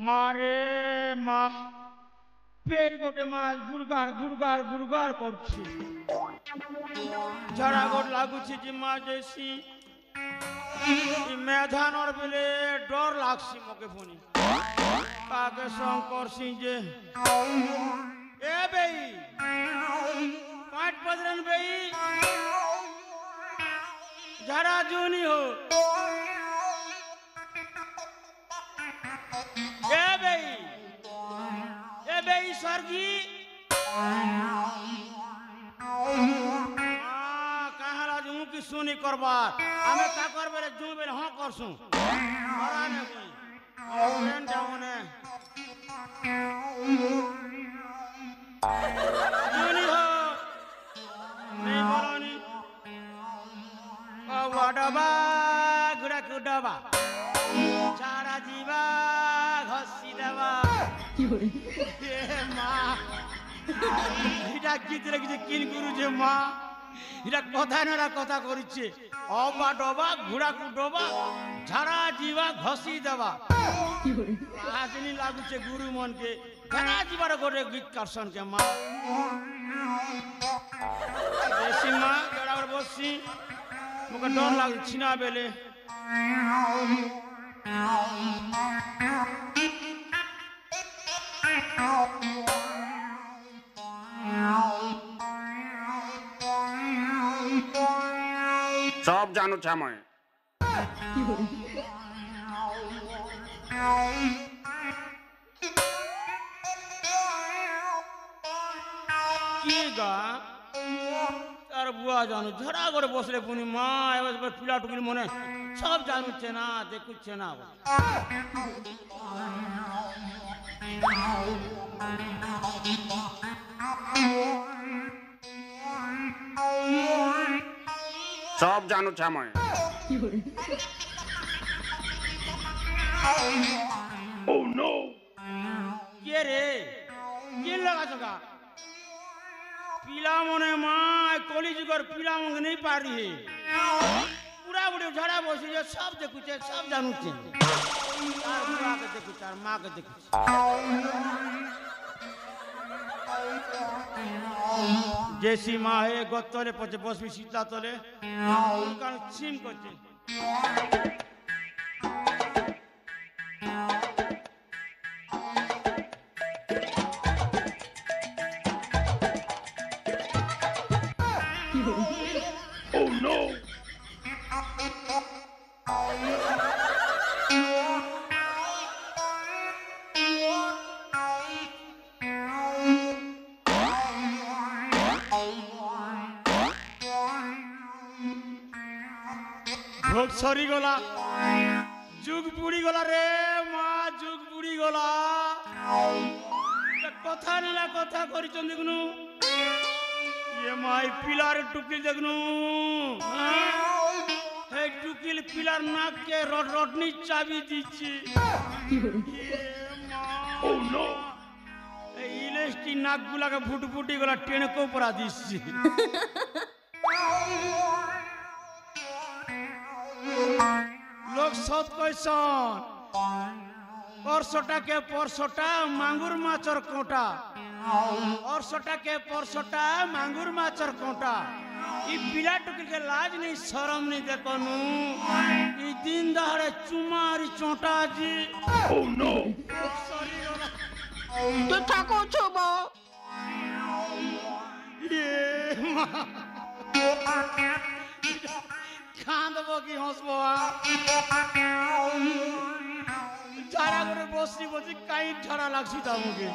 মারে মা পেট গোটে মাছ গুড়গাড় গুড়গাড় গুড়গাড় করছে ঝাড়া গোট লাগুছে যে মা জেসি মেধানোর বেলে ডর লাগছে মকে ফোনি কাকে শঙ্কর সিং যে এ বেই 5 बजरन बेई जरा जूनी हो ए बेई सरगी कहाँ राजू की सुनी करबार हमें का करबे रे जू बेले हां करसु कराने कोई फ्रेंड जाओने जूनी हो नहीं बोलोनी डबा घुड़ा को डबा चारा जीवा घसी दबा माँ এটা গীতরে কিছু কিন গুরু যে মা এটা কথা না কথা করিছে অবা ডবা ঘোড়া কু ডবা ঝাড়া জীবা ঘষি দেবা আজনি লাগুছে গুরু মনকে ঝাড়া জীবার গোটে গীত কারসন কে মা বেশি মা জড়াবার বসছি মুখে ডর লাগছে না বেলে সব জানো ছাময় কি গা তার বুয়া জানো ঝড়া করে বসলে পুনি মা এবার পিলা টুকির মনে সব জানুচ্ছে না দেখুচ্ছে না সব জানো ছাময় ও নো কে রে কে লাগাছো গা पिला मने माँ कॉलेज कर पिला मंग नहीं पा रही है पूरा बुढ़े झड़ा बसी जो सब देखु छे सब जानू छे तार बुआ के देखु तार माँ के देखु जैसी माँ है गत्तले पचे बस भी सीता तले उनका छीन करते Oh no! भोग सरी गला जुग बुड़ी गला रे माँ जुग बुड़ी गला कथा ना कथा करी देखनु ये माई पिलार टुकिल देखनु हे टुकिल पिलार नाक के रटनी चाबी दीची ओ नो ए इलेस्टी नाक गुला के फुटफुटी गला टेन को परा दीची लोग सत कैसन परसोटा के परसोटा मांगुर माचर कोटा और सोटा के परसोटा मांगुर माचर कोटा ई पिला टुकिल के लाज नहीं शरम नहीं देखनु ई दिन दहाड़े चुमारी चोटा जी ओ नो तो ठाको छबो ये खांदबो की हंसबो झाड़ा करे बसि बसि काई झाड़ा लागछि ता मुके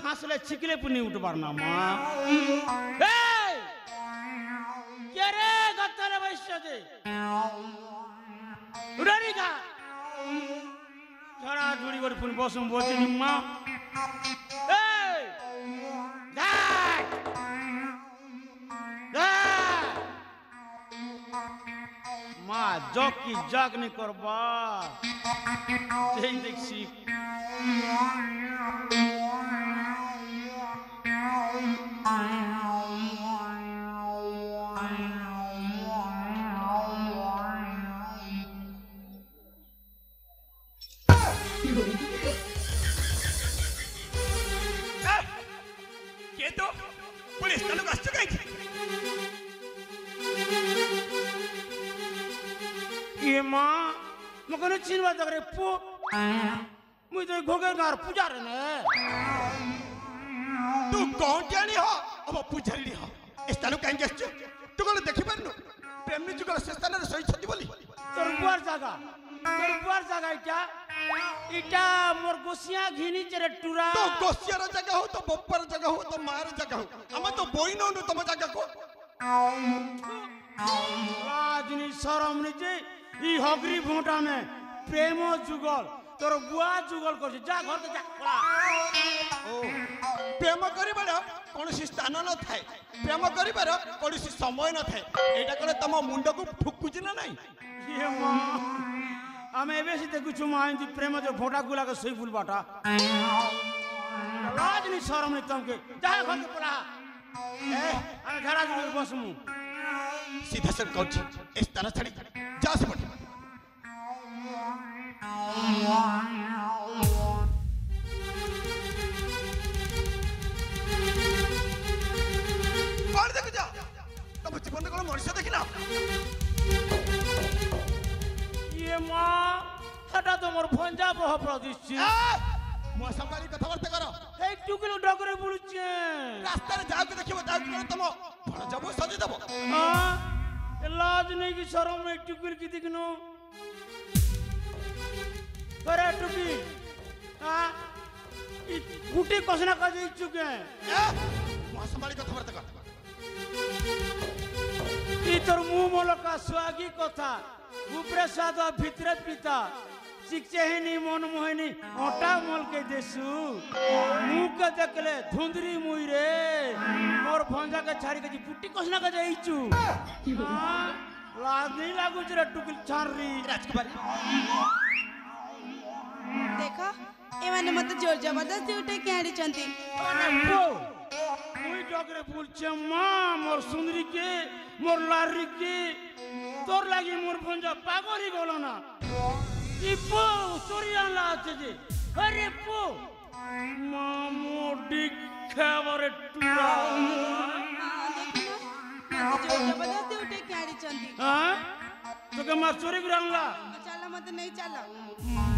खांसले छिकले पुनी उठबार ना माँ क्या रे गत्तले वैश्य जे उड़ारी का झड़ा झुड़ी कर पुनी बसुम बोची माँ माँ जग की जग नहीं करबा देखी କିଏ ତୁ ପୁଣି ସ୍ଥାନକୁ ଆସିଛୁ କାହିଁକି? ये माँ मकने चिनवा तक रे पो मुझे तो घोगे गार पूजा रे ने ତୁ କଣ୍ଟିଆଣି ହ ଆମ ପୂଜାରୀ ହ ଏ ସ୍ଥାନକୁ କାହିଁକି ଆସିଛୁ? ତୁ କଣ ଦେଖିପାରୁନୁ ପ୍ରେମୀ ଯୁଗଳ ସେ ସ୍ଥାନରେ ଶୋଇଛନ୍ତି ବୋଲି? तोर बुआर जागा इटा मोर गोसिया घिनी चरे टुरा तो गोसियार ଜାଗା ହଉ ତ ବପାର ଜାଗା ହଉ ତ ମାର ଜାଗା ହଉ ଆମେ ତ ବୋଇ ନଉନୁ ତମ ଜାଗାକୁ। राजनी शरम निजे ई हगरी भोटा में प्रेम जुगल तोर बुआ जुगल कर जा घर के जा पड़ा। ପ୍ରେମ କରିବାର କୌଣସି ସ୍ଥାନ ନଥାଏ, ପ୍ରେମ କରିବାର କୌଣସି ସମୟ ନଥାଏ। ଏଇଟା କଣ ତମ ମୁଣ୍ଡକୁ ଠୁକୁଛି ନା ନାଇଁ? ये माँ हमें एवे से देखु छु मां जी प्रेम जो भोटा गुला के सोई फूल बाटा राजनी शरम नहीं तुमके जा घर के पड़ा ए हम घरा जुगल बसमु सीधा सर कहूँ ए स्ଥାନ ଛାଡ଼ି ଯା ସେପଟେ। କଣ ଦେଖୁଛ? ତମ ଜୀବନରେ କଣ ମଣିଷ ଦେଖିନା? ये माँ हटा तो मोर भंजा बह प्रदिश्ची ମୋ ସମ୍ଭାଳି କଥାବାର୍ତ୍ତା କର। ए टुकलो डगरे बुलुचे ରାସ୍ତାରେ ଯାହାକୁ ଦେଖିବ ତାକୁ କଣ ତମ ଭଣଜାକୁ ସଜେଇ ଦେବ? हां लाज नहीं की शरम नहीं टुकल की दिखनो करे टुकी हां ई गुटी कसना का दे चुके ମୋ ସମ୍ଭାଳି କଥାବାର୍ତ୍ତା କର। ई तोर मुंह मोलका स्वागी कथा ऊपरे सादा भीतरे पिता शिक्षे ही नहीं मन मोहिनी ओटा मोल के देसु मुंह के देखले धुंदरी मुई रे मोर भंजा के छारी के पुट्टी कसना का जाईचू लाज नहीं लागू रे टुकिल छारी ରାଜକୁମାରୀ देखो एमाने मते जोर जबरदस्ती उठे के आड़िचंती। अरे पो मुई डगरे बोलछे मां मोर सुंदरी के मोर लारी के तोर लागी मोर भंजा पागल ही गलो ना ई पो सोरिया लाचे जे अरे पो मां मोर दिखावरे टुरा हां देखो मते जोर जबरदस्ती उठे के आड़िचंती। हां तो के मां चोरी ग्रांगला चला मते नहीं चला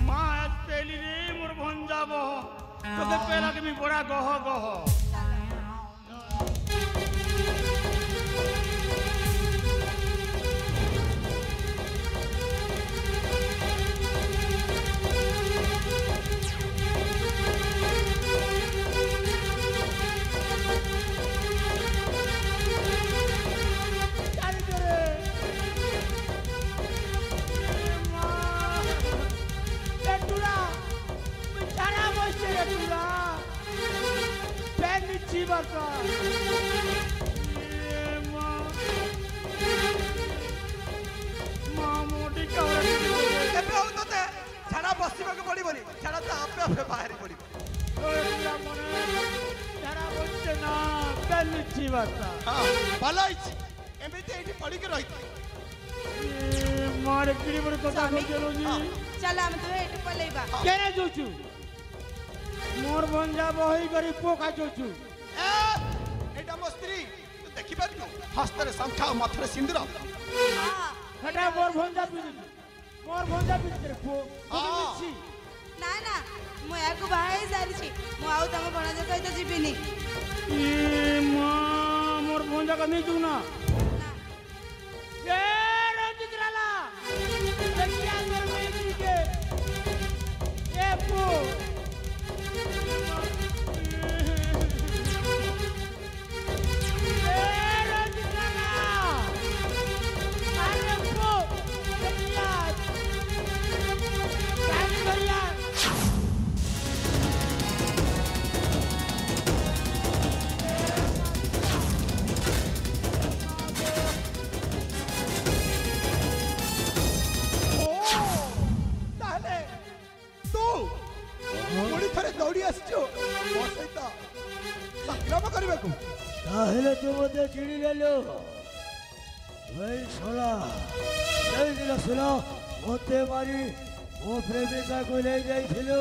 मां आज पहली रे मोर भंजा बह तो के पहला के मी बड़ा गह गह ଏବେ ଆଉ ତତେ ଛାଡା ବସିବାକୁ ପଡିବନି, ଛାଡା ତ ଆପେ ଆପେ ବାହାରି ପଡିବ। ହଁ ଭଲ ହେଇଛି, ଏମିତି ଏଇଠି ପଡିକି ରହିଛି। मारे पीड़ी बड़ी कथा स्वामी, चलो जी चला हम तो एटे पलेबा केने जोचू मोर भंजा बही करी पोका जोचू ଏଇଟା ମୋ ସ୍ତ୍ରୀ, ତୁ ଦେଖିପାରିଲୁ? ହସ୍ତରେ ଶଙ୍ଖ ଆଉ ମଥରେ ସିନ୍ଦୁର। हां हटा मोर भंजा पीड़ी पो हाँ। ना ना मु याको बाहाई सारी छी मु आउ तम भणज सहित जीविनी ए मां मोर भंजा का नहीं ना ए रंजित राला देखिया मोर बेटी के ए पो ए रंजित राला अरे पो देखिया काय करिया ତାହେଲେ ତୁ ପୁଣି ଥରେ ଦୌଡ଼ି ଆସିଛୁ ମୋ ସହିତ ସଂଗ୍ରାମ କରିବାକୁ। তাহলে তো মধ্যে চিনি গেল ওই শোনা সেই দিন শোনা মতে মারি ମୋ ପ୍ରେମିକାକୁ ନେଇ ଯାଇଥିଲୁ